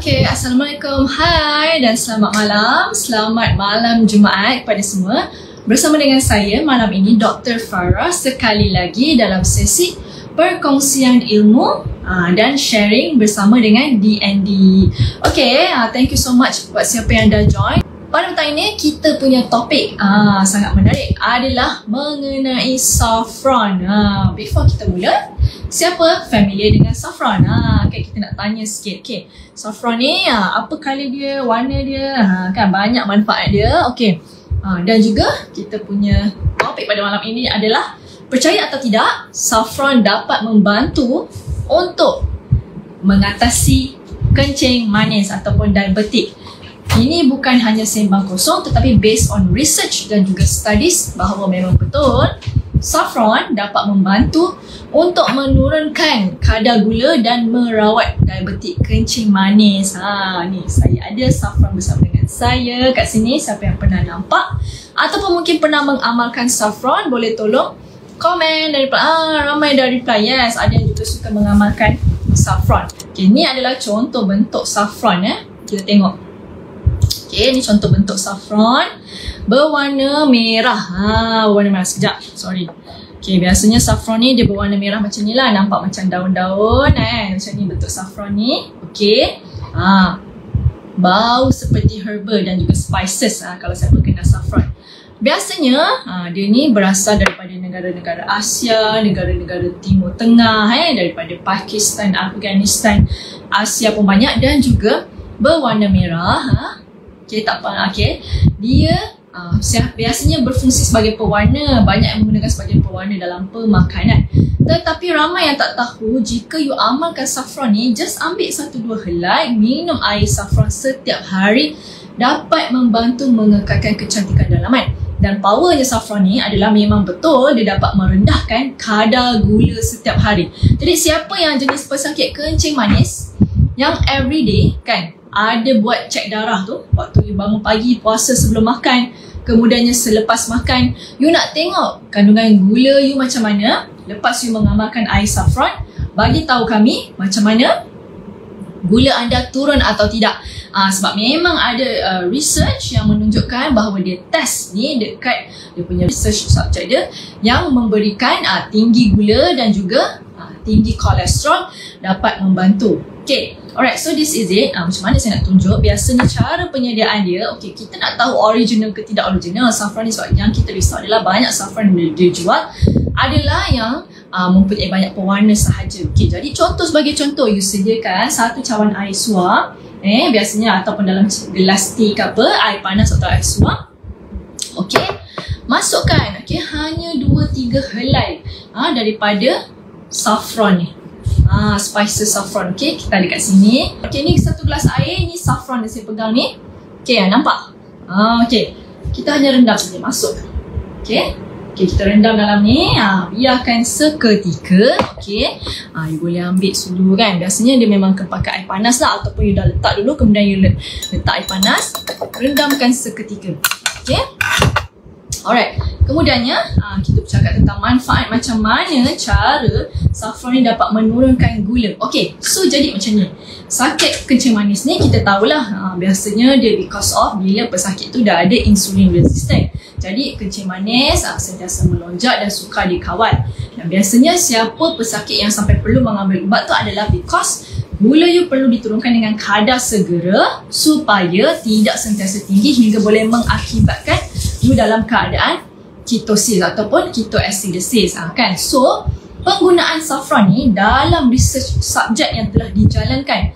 Okay, Assalamualaikum, hai dan selamat malam. Selamat malam Jumaat kepada semua. Bersama dengan saya malam ini Dr. Farah sekali lagi dalam sesi perkongsian ilmu dan sharing bersama dengan DND. Okay, thank you so much buat siapa yang dah join. Pada petang ini kita punya topik sangat menarik adalah mengenai saffron. Before kita mula, siapa familiar dengan saffron? Okay, kita nak tanya sikit. Okay, saffron ni apa colour dia, warna dia, kan banyak manfaat dia. Okay, dan juga kita punya topik pada malam ini adalah percaya atau tidak, saffron dapat membantu untuk mengatasi kencing manis ataupun diabetik. Ini bukan hanya sembang kosong tetapi based on research dan juga studies bahawa memang betul saffron dapat membantu untuk menurunkan kadar gula dan merawat diabetik kencing manis. Ni saya ada saffron bersama dengan saya kat sini. Siapa yang pernah nampak ataupun mungkin pernah mengamalkan saffron, boleh tolong komen dan reply. Ramai dah reply, yes. Ada yang juga suka mengamalkan saffron. Okay, ni adalah contoh bentuk saffron. Kita tengok. Okay, ni contoh bentuk saffron berwarna merah. Berwarna merah, sekejap, sorry. Okay, biasanya saffron ni dia berwarna merah macam ni lah. Nampak macam daun-daun macam ni bentuk saffron ni. Okay, bau seperti herbal dan juga spices kalau siapa kenal saffron. Biasanya dia ni berasal daripada negara-negara Asia, negara-negara Timur Tengah, daripada Pakistan, Afghanistan, Asia pun banyak, dan juga berwarna merah. Okay, tak apa. Okay, dia biasanya berfungsi sebagai pewarna. Banyak yang menggunakan sebagai pewarna dalam pemakanan. Tetapi ramai yang tak tahu, jika you amalkan saffron ni, just ambil 1-2 helai, minum air saffron setiap hari, dapat membantu mengekalkan kecantikan dalaman. Dan powernya saffron ni adalah memang betul dia dapat merendahkan kadar gula setiap hari. Jadi siapa yang jenis pesakit kencing manis yang everyday kan ada buat cek darah tu, waktu you bangun pagi, puasa sebelum makan, kemudiannya selepas makan, you nak tengok kandungan gula you macam mana lepas you mengamalkan air saffron, bagi tahu kami macam mana gula anda turun atau tidak. Sebab memang ada research yang menunjukkan bahawa dia test ni dekat dia punya research subject dia yang memberikan tinggi gula dan juga tinggi kolesterol dapat membantu. Okay, alright, so this is it. Macam mana saya nak tunjuk? Biasanya cara penyediaan dia, okay, kita nak tahu original ke tidak original saffron ni, sebab yang kita risau adalah banyak saffron yang dia jual adalah yang mempunyai banyak pewarna sahaja. Okay, jadi sebagai contoh, you sediakan 1 cawan air suar, biasanya ataupun dalam gelas teh ke apa, air panas atau air suar. Okay, masukkan hanya 2-3 helai daripada saffron ni. Spices saffron. Okay, kita ada kat sini. Okay, ni 1 gelas air, ni saffron yang saya pegang ni. Okay, nampak? Okay, kita hanya rendam saja, masuk. Okay, kita rendam dalam ni. Biarkan seketika. Okay, you boleh ambil sudu kan. Biasanya dia memang akan pakai air panas lah, ataupun you dah letak dulu, kemudian you letak air panas, rendamkan seketika. Okay, alright. Kemudiannya kita bercakap tentang manfaat, macam mana cara saffron ni dapat menurunkan gula. Okay, so jadi macam ni, sakit kencing manis ni kita tahulah biasanya dia because of bila pesakit tu dah ada insulin resistant. Jadi kencing manis sentiasa melonjak dan sukar dikawal. Dan biasanya siapa pesakit yang sampai perlu mengambil ubat tu adalah because gula you perlu diturunkan dengan kadar segera supaya tidak sentiasa tinggi hingga boleh mengakibatkan you dalam keadaan ketosis ataupun ketoacidosis kan. So penggunaan saffron ni dalam research subjek yang telah dijalankan,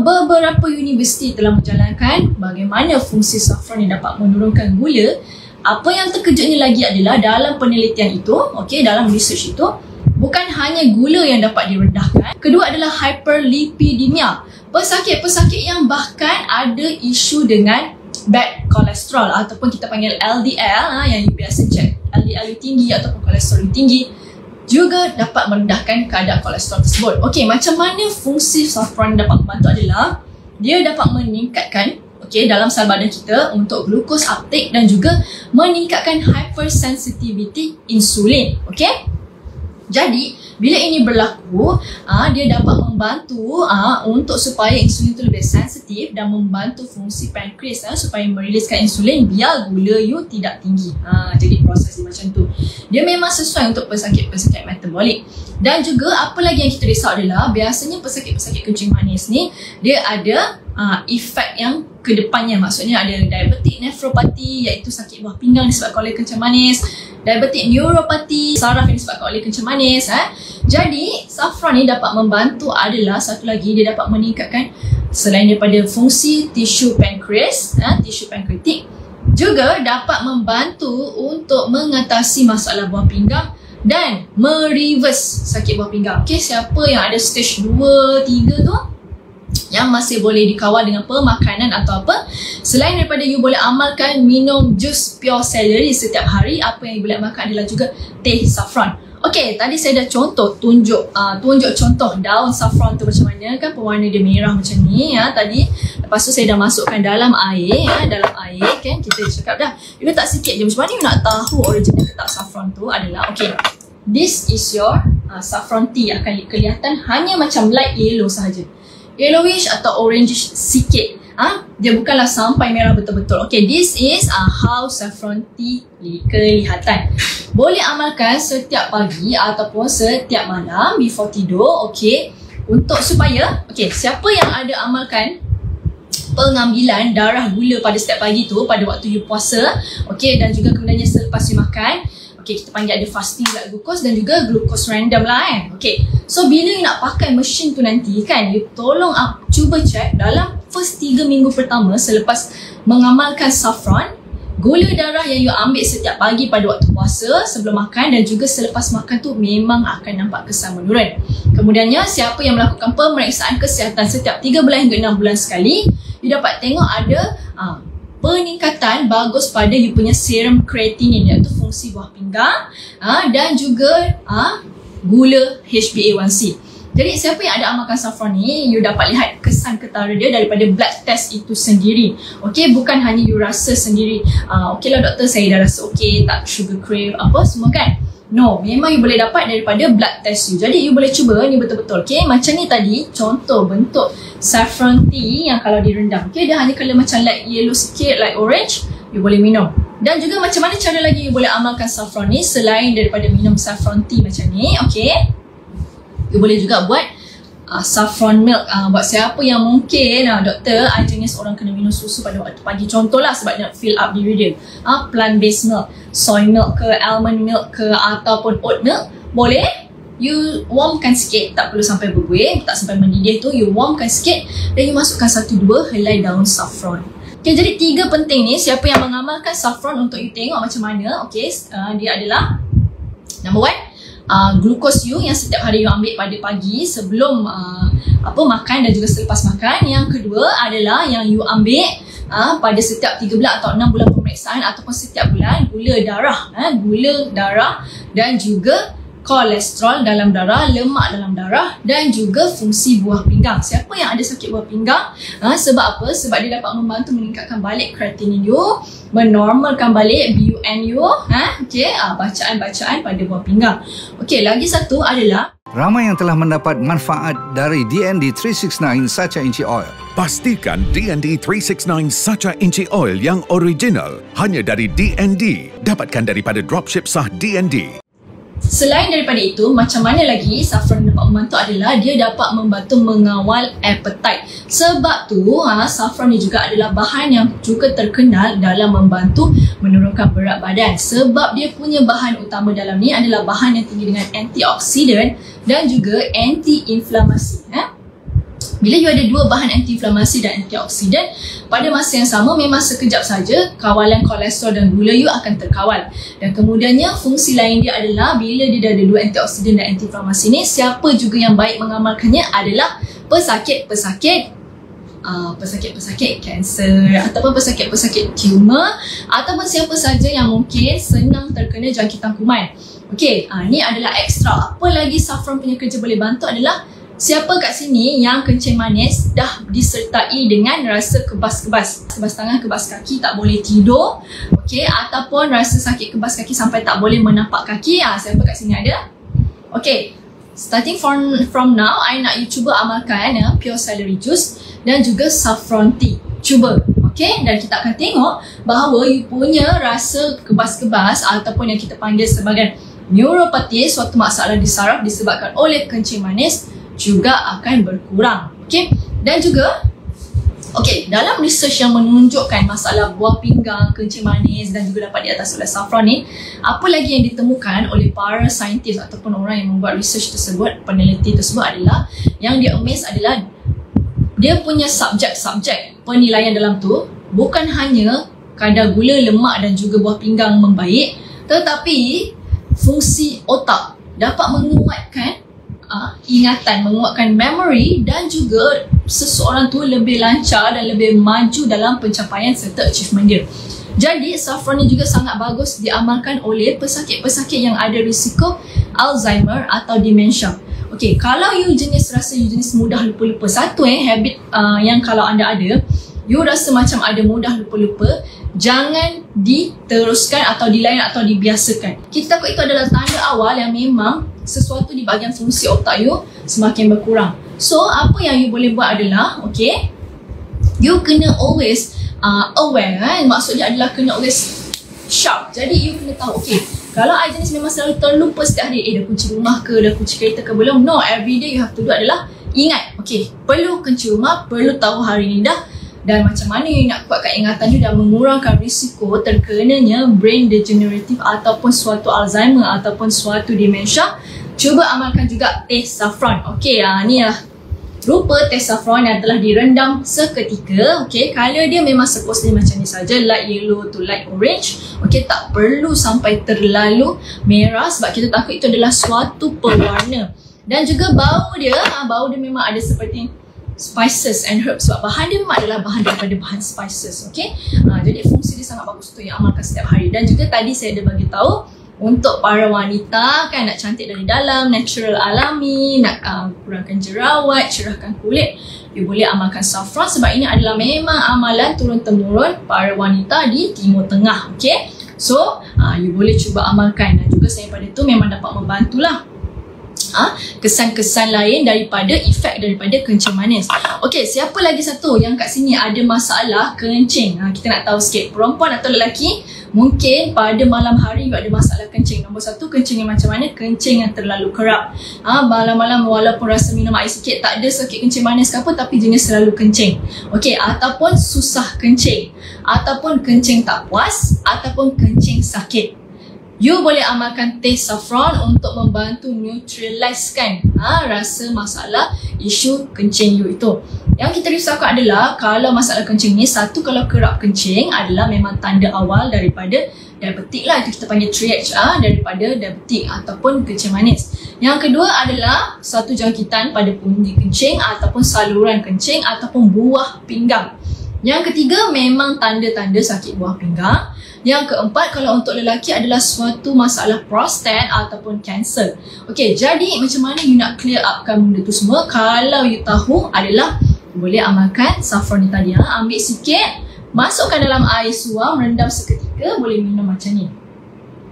beberapa universiti telah menjalankan bagaimana fungsi saffron yang dapat menurunkan gula. Apa yang terkejutnya lagi adalah dalam penelitian itu, dalam research itu, bukan hanya gula yang dapat direndahkan, kedua adalah hyperlipidemia, pesakit-pesakit yang bahkan ada isu dengan bad kolesterol ataupun kita panggil LDL, yang biasa cek LDL tinggi ataupun kolesterol tinggi, juga dapat merendahkan kadar kolesterol tersebut. Okay, macam mana fungsi saffron dapat membantu adalah dia dapat meningkatkan dalam sel badan kita untuk glucose uptake dan juga meningkatkan hypersensitivity insulin. Jadi, bila ini berlaku, dia dapat membantu untuk supaya insulin itu lebih sensitif dan membantu fungsi pankreas supaya meriliskan insulin biar gula you tidak tinggi. Jadi proses dia macam tu. Dia memang sesuai untuk pesakit-pesakit metabolik. Dan juga apa lagi yang kita risau adalah biasanya pesakit-pesakit kencing manis ni dia ada efek yang kedepannya, maksudnya ada diabetic nephropathy iaitu sakit buah pinggang disebabkan oleh kencing manis, diabetic neuropathy saraf yang disebabkan oleh kencing manis. Jadi saffron ni dapat membantu adalah satu lagi, dia dapat meningkatkan selain daripada fungsi tisu pankreas, tisu pankreatik, juga dapat membantu untuk mengatasi masalah buah pinggang dan mereverse sakit buah pinggang. Okay, siapa yang ada stage 2, 3 tu yang masih boleh dikawal dengan pemakanan atau apa, selain daripada you boleh amalkan minum jus pure celery setiap hari, apa yang you boleh amalkan adalah juga teh saffron. Okay, tadi saya dah tunjuk contoh daun saffron tu macam mana kan, pewarna dia merah macam ni tadi. Lepas tu saya dah masukkan dalam air kan, kita cakap dah you letak sikit je. Macam mana you nak tahu original ke tak saffron tu adalah, okay, this is your saffron tea, akan kelihatan hanya macam light yellow sahaja, yellowish atau orangish sikit. Dia bukanlah sampai merah betul-betul. Okay, this is how saffron tea kelihatan. Boleh amalkan setiap pagi ataupun setiap malam before tidur. Okay, untuk supaya, okay, siapa yang ada amalkan pengambilan darah gula pada setiap pagi tu pada waktu you puasa, okay, dan juga kemudiannya selepas you makan, okay, kita panggil ada fasting blood glucose dan juga glucose random lah kan. Okay, so bila you nak pakai mesin tu nanti kan, you tolong cuba check dalam first 3 minggu pertama selepas mengamalkan saffron, gula darah yang you ambil setiap pagi pada waktu puasa sebelum makan dan juga selepas makan tu memang akan nampak kesan menurun. Kemudiannya siapa yang melakukan pemeriksaan kesihatan setiap 3 bulan hingga 6 bulan sekali, you dapat tengok ada peningkatan bagus pada you punya serum creatinine iaitu fungsi buah pinggang dan juga gula HbA1c. Jadi siapa yang ada amalkan saffron ni, you dapat lihat kesan ketara dia daripada blood test itu sendiri. Okay, bukan hanya you rasa sendiri, okay lah doktor saya dah rasa okay, tak sugar crave apa semua kan. No, memang you boleh dapat daripada blood test you. Jadi you boleh cuba ni betul-betul. Okay, macam ni tadi contoh bentuk saffron tea yang kalau direndam, okay, dia hanya colour macam light yellow sikit, light orange, you boleh minum. Dan juga macam mana cara lagi you boleh amalkan saffron ni selain daripada minum saffron tea macam ni. Okay, you boleh juga buat saffron milk. Buat siapa yang mungkin doktor, I jenis orang kena minum susu pada waktu pagi contohlah sebab nak fill up diri dia, plant based milk, soy milk ke, almond milk ke, ataupun oat milk, boleh you warmkan sikit, tak perlu sampai berbuih, tak sampai mendidih tu, you warmkan sikit dan you masukkan 1-2 helai daun saffron. Okay, jadi 3 penting ni, siapa yang mengamalkan saffron untuk you tengok macam mana. Okay, dia adalah number 1, glucose you yang setiap hari you ambil pada pagi sebelum makan dan juga selepas makan. Yang kedua adalah yang you ambil pada setiap 3 bulan atau 6 bulan pemeriksaan ataupun setiap bulan, gula darah dan juga kolesterol dalam darah, lemak dalam darah dan juga fungsi buah pinggang. Siapa yang ada sakit buah pinggang, sebab apa? Sebab dia dapat membantu meningkatkan balik creatinine you, menormalkan balik BUN you, bacaan-bacaan pada buah pinggang. Okey, lagi satu adalah ramai yang telah mendapat manfaat dari DND 369 Sacha Inchi Oil. Pastikan DND 369 Sacha Inchi Oil yang original hanya dari DND. Dapatkan daripada dropship sah DND. Selain daripada itu, macam mana lagi saffron dapat membantu adalah dia dapat membantu mengawal appetite. Sebab tu saffron ni juga adalah bahan yang juga terkenal dalam membantu menurunkan berat badan. Sebab dia punya bahan utama dalam ni adalah bahan yang tinggi dengan antioksidan dan juga anti-inflamasi. Bila you ada 2 bahan anti-inflamasi dan antioksidan pada masa yang sama, memang sekejap saja kawalan kolesterol dan gula you akan terkawal. Dan kemudiannya fungsi lain dia adalah bila dia dah ada 2 antioksidan dan anti-inflamasi ni, siapa juga yang baik mengamalkannya adalah pesakit-pesakit kanser ataupun pesakit-pesakit tumor ataupun siapa saja yang mungkin senang terkena jangkitan kuman. Okey, ni adalah ekstra. Apa lagi saffron punya kerja boleh bantu adalah siapa kat sini yang kencing manis dah disertai dengan rasa kebas-kebas, kebas tangan, kebas kaki, tak boleh tidur, okey, ataupun rasa sakit kebas kaki sampai tak boleh menapak kaki, siapa kat sini ada? Okay, starting from now, I nak you cuba amalkan pure celery juice dan juga saffron tea. Cuba, okay? Dan kita akan tengok bahawa you punya rasa kebas-kebas ataupun yang kita panggil sebagai neuropathy, suatu masalah di saraf disebabkan oleh kencing manis juga akan berkurang. Okay? Dan juga, okay, dalam research yang menunjukkan masalah buah pinggang, kencing manis dan juga dapat di atas oleh saffron ni, apa lagi yang ditemukan oleh para saintis ataupun orang yang membuat research tersebut, peneliti tersebut adalah, yang dia amaze adalah dia punya subjek-subjek penilaian dalam tu bukan hanya kadar gula, lemak dan juga buah pinggang membaik, tetapi fungsi otak dapat menguatkan ingatan, menguatkan memory dan juga seseorang tu lebih lancar dan lebih maju dalam pencapaian serta achievement dia. Jadi saffron ni juga sangat bagus diamalkan oleh pesakit-pesakit yang ada risiko Alzheimer atau dementia. Okay, kalau you jenis mudah lupa-lupa, satu habit yang kalau anda ada, you rasa macam ada mudah lupa-lupa, jangan diteruskan atau dilayan atau dibiasakan. Kita takut itu adalah tanda awal yang memang sesuatu di bahagian fungsi otak you semakin berkurang. So, apa yang you boleh buat adalah, okay, you kena always aware kan? Maksudnya adalah kena always sharp. Jadi, you kena tahu, okay, kalau I jenis memang selalu terlupa setiap hari, dah kunci rumah ke, dah kunci kereta ke belum? No, every day you have to do adalah ingat, okay, perlu kunci rumah, perlu tahu hari ni dah, dan macam mana you nak kuatkan ingatan you dan mengurangkan risiko terkenanya brain degenerative ataupun suatu Alzheimer ataupun suatu dementia. Cuba amalkan juga teh saffron. Okay, ni lah rupa teh saffron yang telah direndam seketika. Okay, color dia memang supposedly macam ni saja, light yellow to light orange. Okay, tak perlu sampai terlalu merah sebab kita takut itu adalah suatu pewarna. Dan juga bau dia memang ada seperti spices and herbs sebab bahan dia memang adalah bahan daripada bahan spices. Okay, jadi fungsi dia sangat bagus tu yang amalkan setiap hari. Dan juga tadi saya ada bagi tahu untuk para wanita kan, nak cantik dari dalam, natural alami, nak kurangkan jerawat, cerahkan kulit, you boleh amalkan saffron sebab ini adalah memang amalan turun-temurun para wanita di Timur Tengah. Okay, so you boleh cuba amalkan. Dan juga saya pada tu memang dapat membantulah kesan-kesan lain daripada efek daripada kencing manis. Okey, siapa lagi satu yang kat sini ada masalah kencing? Kita nak tahu sikit, perempuan atau lelaki mungkin pada malam hari you ada masalah kencing. Nombor satu, kencing yang macam mana? Kencing yang terlalu kerap. Malam-malam walaupun rasa minum air sikit, tak ada sakit kencing manis ke apa, tapi jenis selalu kencing. Okey, ataupun susah kencing, ataupun kencing tak puas, ataupun kencing sakit. You boleh amalkan teh saffron untuk membantu neutralizekan rasa masalah isu kencing you itu. Yang kita risaukan adalah kalau masalah kencing ni, satu, kalau kerap kencing adalah memang tanda awal daripada diabetik lah, itu kita panggil triage daripada diabetik ataupun kencing manis. Yang kedua adalah satu jangkitan pada pundi kencing ataupun saluran kencing ataupun buah pinggang. Yang ketiga memang tanda-tanda sakit buah pinggang. Yang keempat, kalau untuk lelaki adalah suatu masalah prostat ataupun kanser. Okey, jadi macam mana you nak clear upkan benda tu semua? Kalau you tahu adalah boleh amalkan saffron ni tadi. Ambil sikit, masukkan dalam air suam, rendam seketika, boleh minum macam ni.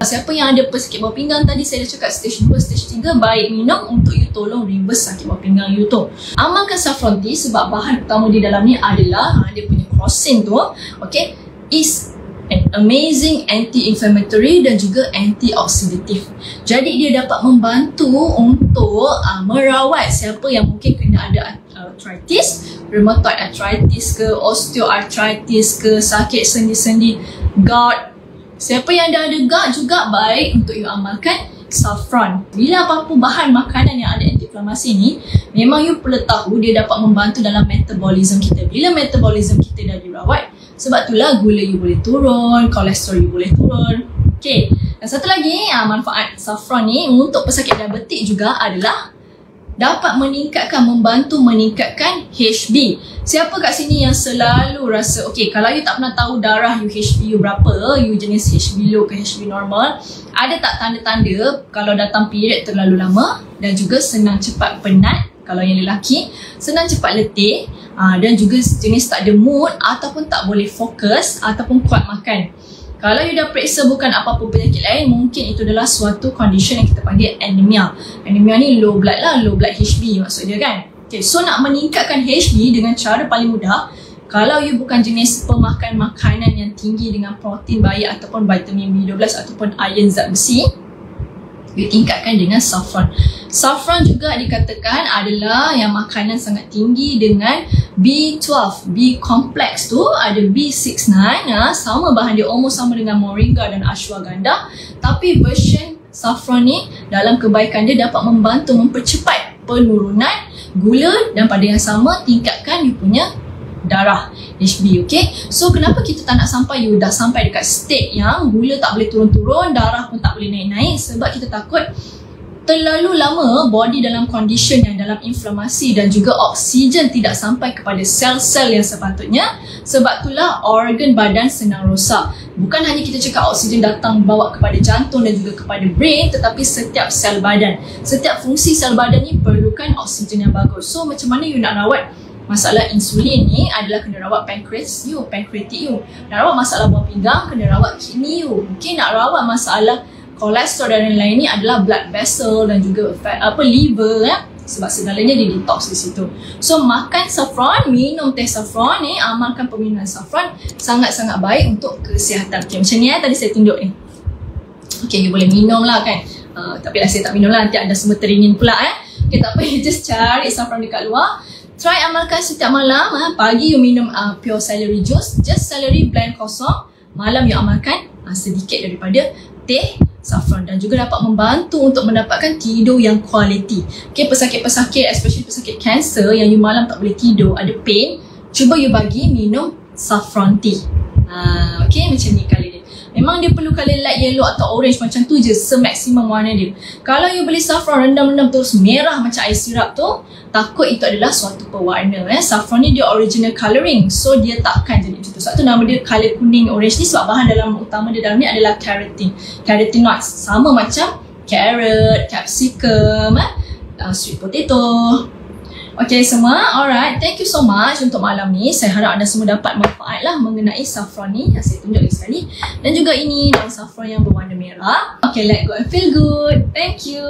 Siapa yang ada pesakit buah pinggang tadi, saya dah cakap stage 2, stage 3 baik minum untuk you tolong reverse sakit buah pinggang you tu. Amalkan saffron tea sebab bahan utama di dalam ni adalah dia punya crossin tu, okay, is an amazing anti-inflammatory dan juga antioksidatif. Jadi dia dapat membantu untuk merawat siapa yang mungkin kena ada arthritis, rheumatoid arthritis ke, osteoarthritis ke, sakit sendi-sendi, gout. Siapa yang dah ada gout juga baik untuk you amalkan saffron. Bila apa-apa bahan makanan yang ada anti-inflamasi ni, memang you perlu tahu dia dapat membantu dalam metabolism kita. Bila metabolism kita dah dirawat, sebab itulah gula you boleh turun, kolesterol you boleh turun. Okay, dan satu lagi manfaat saffron ni untuk pesakit diabetik juga adalah dapat membantu meningkatkan HB. Siapa kat sini yang selalu rasa, okay, kalau you tak pernah tahu darah you, HB you berapa, you jenis HB low ke HB normal, ada tak tanda-tanda kalau datang period terlalu lama dan juga senang cepat penat, kalau yang lelaki, senang cepat letih, dan juga jenis tak ada mood ataupun tak boleh fokus ataupun kuat makan. Kalau you dah periksa bukan apa-apa penyakit lain, mungkin itu adalah suatu condition yang kita panggil anemia. Anemia ni low blood lah, low blood HB maksud dia kan. Okay, so nak meningkatkan HB dengan cara paling mudah, kalau you bukan jenis pemakan makanan yang tinggi dengan protein baik ataupun vitamin B12 ataupun iron zat besi, you tingkatkan dengan saffron. Saffron juga dikatakan adalah yang makanan sangat tinggi dengan B12. B kompleks tu ada B69, sama bahan dia almost sama dengan moringa dan ashwagandha, tapi version saffron ni dalam kebaikan dia dapat membantu mempercepat penurunan gula dan pada yang sama tingkatkan you punya darah HB. Okay, so kenapa kita tak nak sampai you dah sampai dekat state yang gula tak boleh turun-turun, darah pun tak boleh naik-naik? Sebab kita takut terlalu lama body dalam condition yang dalam inflamasi dan juga oksigen tidak sampai kepada sel-sel yang sepatutnya. Sebab itulah organ badan senang rosak. Bukan hanya kita cakap oksigen datang bawa kepada jantung dan juga kepada brain, tetapi setiap sel badan, setiap fungsi sel badan ni perlukan oksigen yang bagus. So macam mana you nak rawat masalah insulin ni? Adalah kena rawat pancreas you, pancreatic you. Nak rawat masalah buah pinggang, kena rawat kidney you. Mungkin nak rawat masalah kolesterol dan lain-lain ni adalah blood vessel dan juga fat, liver sebab segalanya dia detox di situ. So makan saffron, minum teh saffron ni, amalkan penggunaan saffron, sangat-sangat baik untuk kesihatan. Okay, macam ni tadi saya tunjuk ni. Okay, you boleh minum lah kan. Tapi lah saya tak minum lah, nanti anda semua teringin pula Okay, tak apa, just cari saffron dekat luar. Try amalkan setiap malam. Pagi you minum pure celery juice, just celery blend kosong. Malam you amalkan sedikit daripada teh saffron dan juga dapat membantu untuk mendapatkan tidur yang quality. Okay, pesakit-pesakit, especially pesakit kanser yang you malam tak boleh tidur, ada pain, cuba you bagi minum saffron tea. Okay, macam ni colour dia. Memang dia perlu colour light yellow atau orange macam tu je, semaksimum warna dia. Kalau you beli saffron rendam-rendam terus merah macam air sirap tu, takut itu adalah suatu pewarna. Saffron ni dia original colouring, so dia takkan jadi macam tu. Sebab tu nama dia colour kuning orange ni, sebab bahan dalam utama dia dalam ni adalah carotenoids, sama macam carrot, capsicum, sweet potato. Okay semua, alright, thank you so much untuk malam ni. Saya harap anda semua dapat manfaat lah mengenai saffron ni yang saya tunjuk lagi sekali. Dan juga ini daun saffron yang berwarna merah. Okay, let go and feel good. Thank you.